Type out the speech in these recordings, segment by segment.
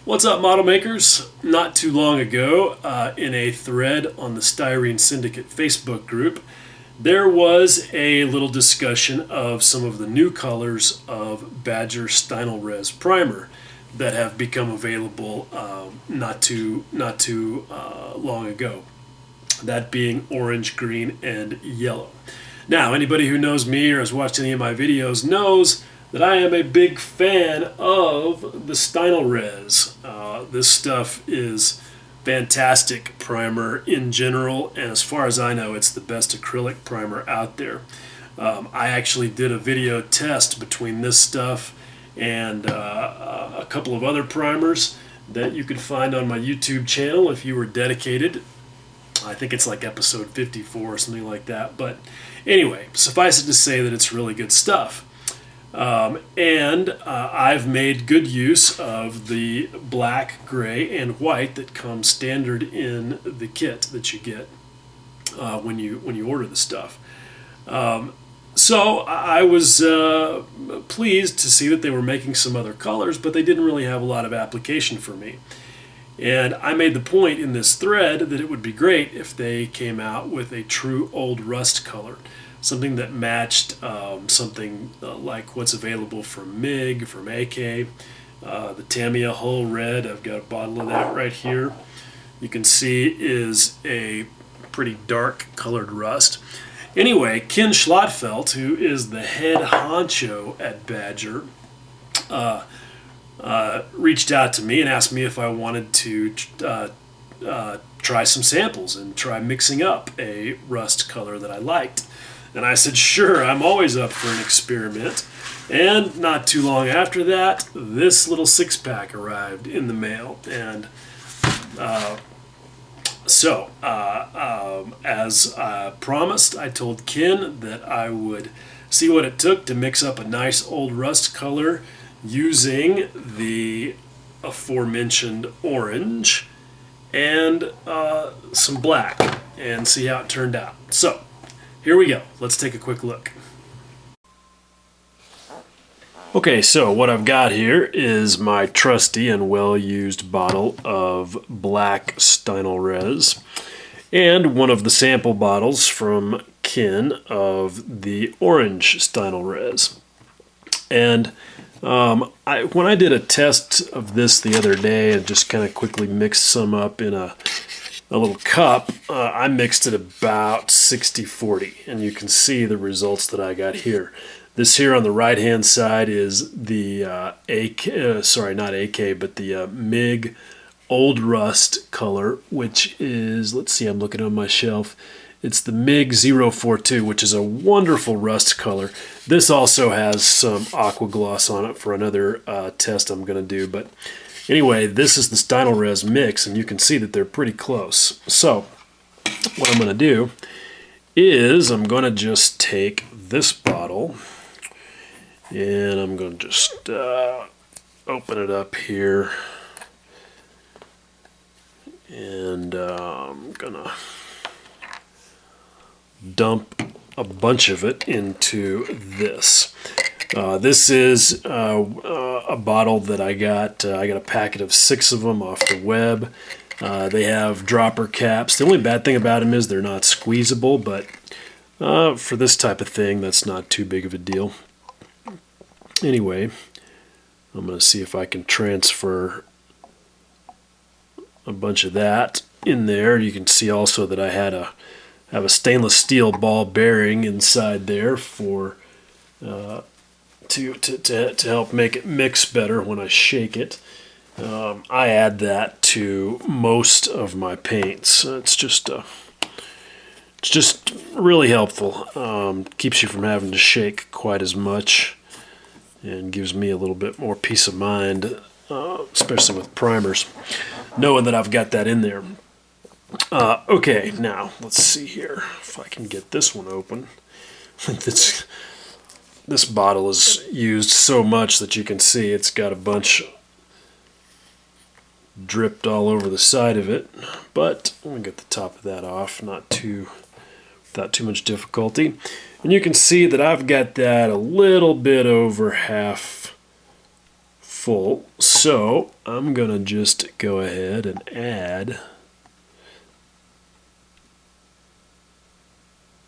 What's up, model makers? Not too long ago, in a thread on the Styrene Syndicate Facebook group, there was a little discussion of some of the new colors of Badger stynlrez primer that have become available not too long ago. That being orange, green, and yellow. Now, anybody who knows me or has watched any of my videos knows that I am a big fan of the stynlrez. This stuff is fantastic primer in general, and as far as I know, it's the best acrylic primer out there. I actually did a video test between this stuff and a couple of other primers that you could find on my YouTube channel if you were dedicated. I think it's like episode 54 or something like that. But anyway, suffice it to say that it's really good stuff. I've made good use of the black, gray, and white that comes standard in the kit that you get when you order the stuff. So I was pleased to see that they were making some other colors, but they didn't really have a lot of application for me. And I made the point in this thread that it would be great if they came out with a true old rust color. Something that matched something like what's available from MIG, from AK, the Tamiya Hull Red. I've got a bottle of that right here. You can see is a pretty dark colored rust. Anyway, Ken Schlotfelt, who is the head honcho at Badger, reached out to me and asked me if I wanted to try some samples and try mixing up a rust color that I liked. And I said, sure, I'm always up for an experiment. And not too long after that, this little six-pack arrived in the mail. And as promised, I told Ken that I would see what it took to mix up a nice old rust color using the aforementioned orange and some black, and see how it turned out. So here we go. Let's take a quick look. Okay, so what I've got here is my trusty and well-used bottle of black stynlrez and one of the sample bottles from Ken of the orange stynlrez. And when I did a test of this the other day and just kind of quickly mixed some up in a little cup, I mixed it about 60-40, and you can see the results that I got here. This here on the right hand side is the the MIG Old Rust color, which is, let's see, I'm looking on my shelf. It's the MIG 042, which is a wonderful rust color. This also has some aqua gloss on it for another test I'm going to do. But anyway, this is the stynlrez mix, and you can see that they're pretty close. So what I'm going to do is I'm going to just take this bottle, and I'm going to just open it up here. And I'm going to dump a bunch of it into this. This is a bottle that I got a packet of 6 of them off the web. They have dropper caps. The only bad thing about them is they're not squeezable, but for this type of thing, that's not too big of a deal. Anyway, I'm going to see if I can transfer a bunch of that in there. You can see also that I have a stainless steel ball bearing inside there for to help make it mix better when I shake it. I add that to most of my paints. It's just really helpful. Keeps you from having to shake quite as much, and gives me a little bit more peace of mind, especially with primers, knowing that I've got that in there. Okay, now let's see here if I can get this one open. This bottle is used so much that you can see it's got a bunch dripped all over the side of it, but I'm going to get the top of that off, without too much difficulty. And you can see that I've got that a little bit over half full, so I'm going to just go ahead and add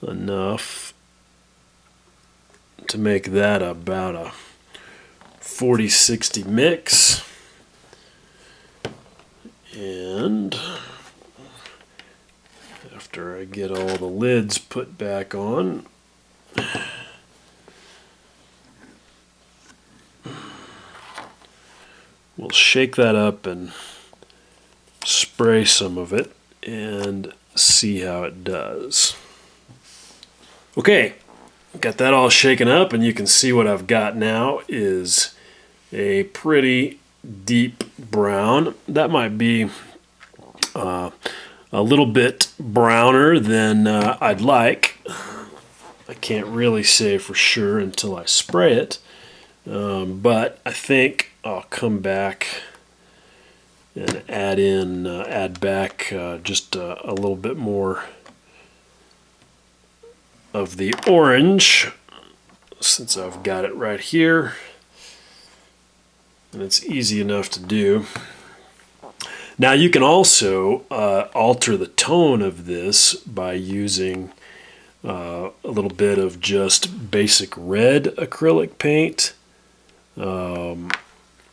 enough to make that about a 40-60 mix. And after I get all the lids put back on, we'll shake that up and spray some of it and see how it does. Okay, got that all shaken up, and you can see what I've got now is a pretty deep brown. That might be a little bit browner than I'd like. I can't really say for sure until I spray it, but I think I'll come back and add back just a little bit more of the orange, since I've got it right here and it's easy enough to do. Now you can also alter the tone of this by using a little bit of just basic red acrylic paint, an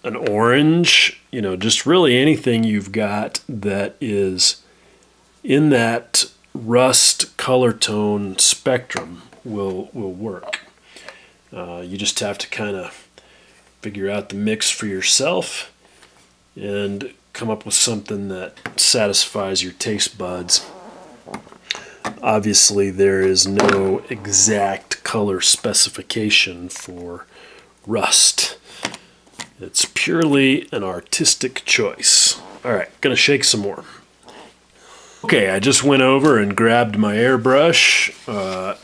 orange, just really anything you've got that is in that rust color tone spectrum will work. You just have to kind of figure out the mix for yourself and come up with something that satisfies your taste buds. Obviously, there is no exact color specification for rust. It's purely an artistic choice. All right, gonna shake some more. Okay, I just went over and grabbed my airbrush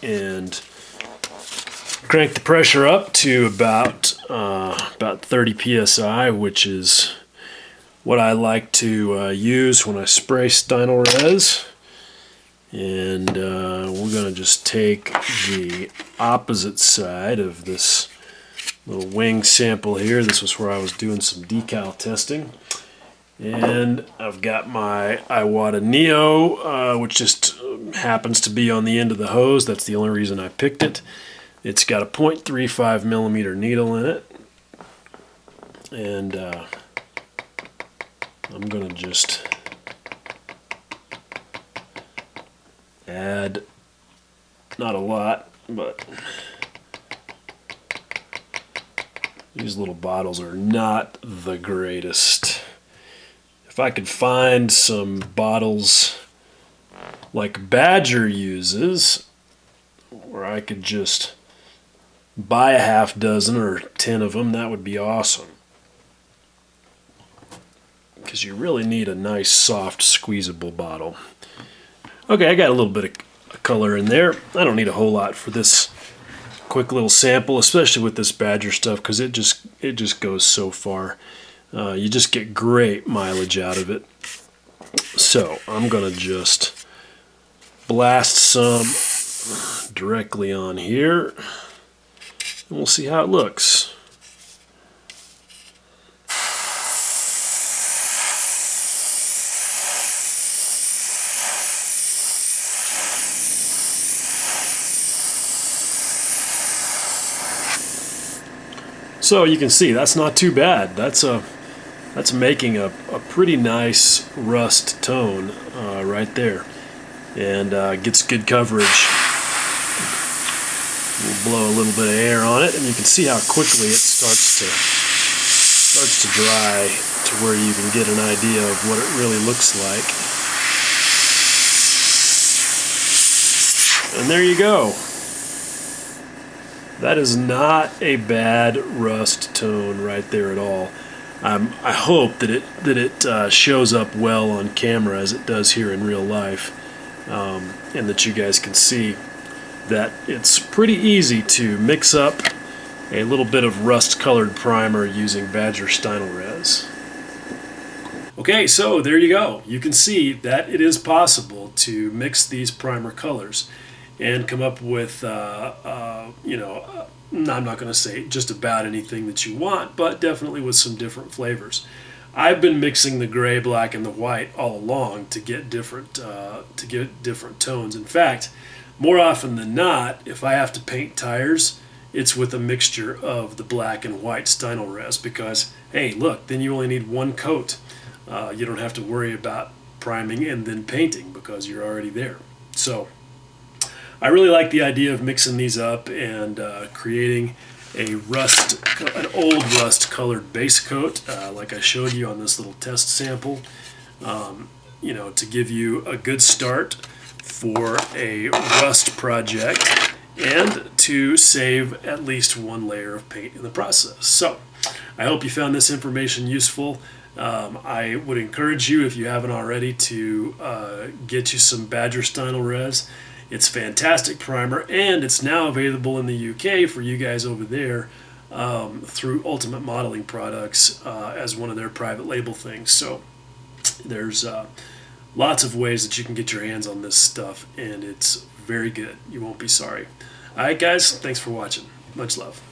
and cranked the pressure up to about 30 psi, which is what I like to use when I spray stynlrez. And we're going to just take the opposite side of this little wing sample here. This was where I was doing some decal testing. And I've got my Iwata Neo, which just happens to be on the end of the hose. That's the only reason I picked it. It's got a 0.35 millimeter needle in it. And I'm going to just add, not a lot, but these little bottles are not the greatest. If I could find some bottles like Badger uses, where I could just buy a half dozen or 10 of them, that would be awesome. Because you really need a nice, soft, squeezable bottle. Okay, I got a little bit of color in there. I don't need a whole lot for this quick little sample, especially with this Badger stuff, because it just goes so far. You just get great mileage out of it. So I'm gonna just blast some directly on here, and we'll see how it looks. So you can see that's not too bad. That's making a pretty nice rust tone right there, and gets good coverage. We'll blow a little bit of air on it, and you can see how quickly it starts to dry to where you can get an idea of what it really looks like. And there you go. That is not a bad rust tone right there at all. I hope that it shows up well on camera as it does here in real life, and that you guys can see that it's pretty easy to mix up a little bit of rust-colored primer using Badger stynlrez. Okay, so there you go. You can see that it is possible to mix these primer colors and come up with I'm not going to say just about anything that you want, but definitely with some different flavors. I've been mixing the gray, black, and the white all along to get different tones. In fact, more often than not, if I have to paint tires, it's with a mixture of the black and white stynlrez because, hey, look, then you only need one coat. You don't have to worry about priming and then painting because you're already there. So I really like the idea of mixing these up and creating an old rust colored base coat, like I showed you on this little test sample, to give you a good start for a rust project and to save at least one layer of paint in the process. So I hope you found this information useful. I would encourage you, if you haven't already, to get you some Badger stynlrez. It's fantastic primer, and it's now available in the UK for you guys over there through Ultimate Modeling Products as one of their private label things. So there's lots of ways that you can get your hands on this stuff, and it's very good. You won't be sorry. All right, guys, thanks for watching. Much love.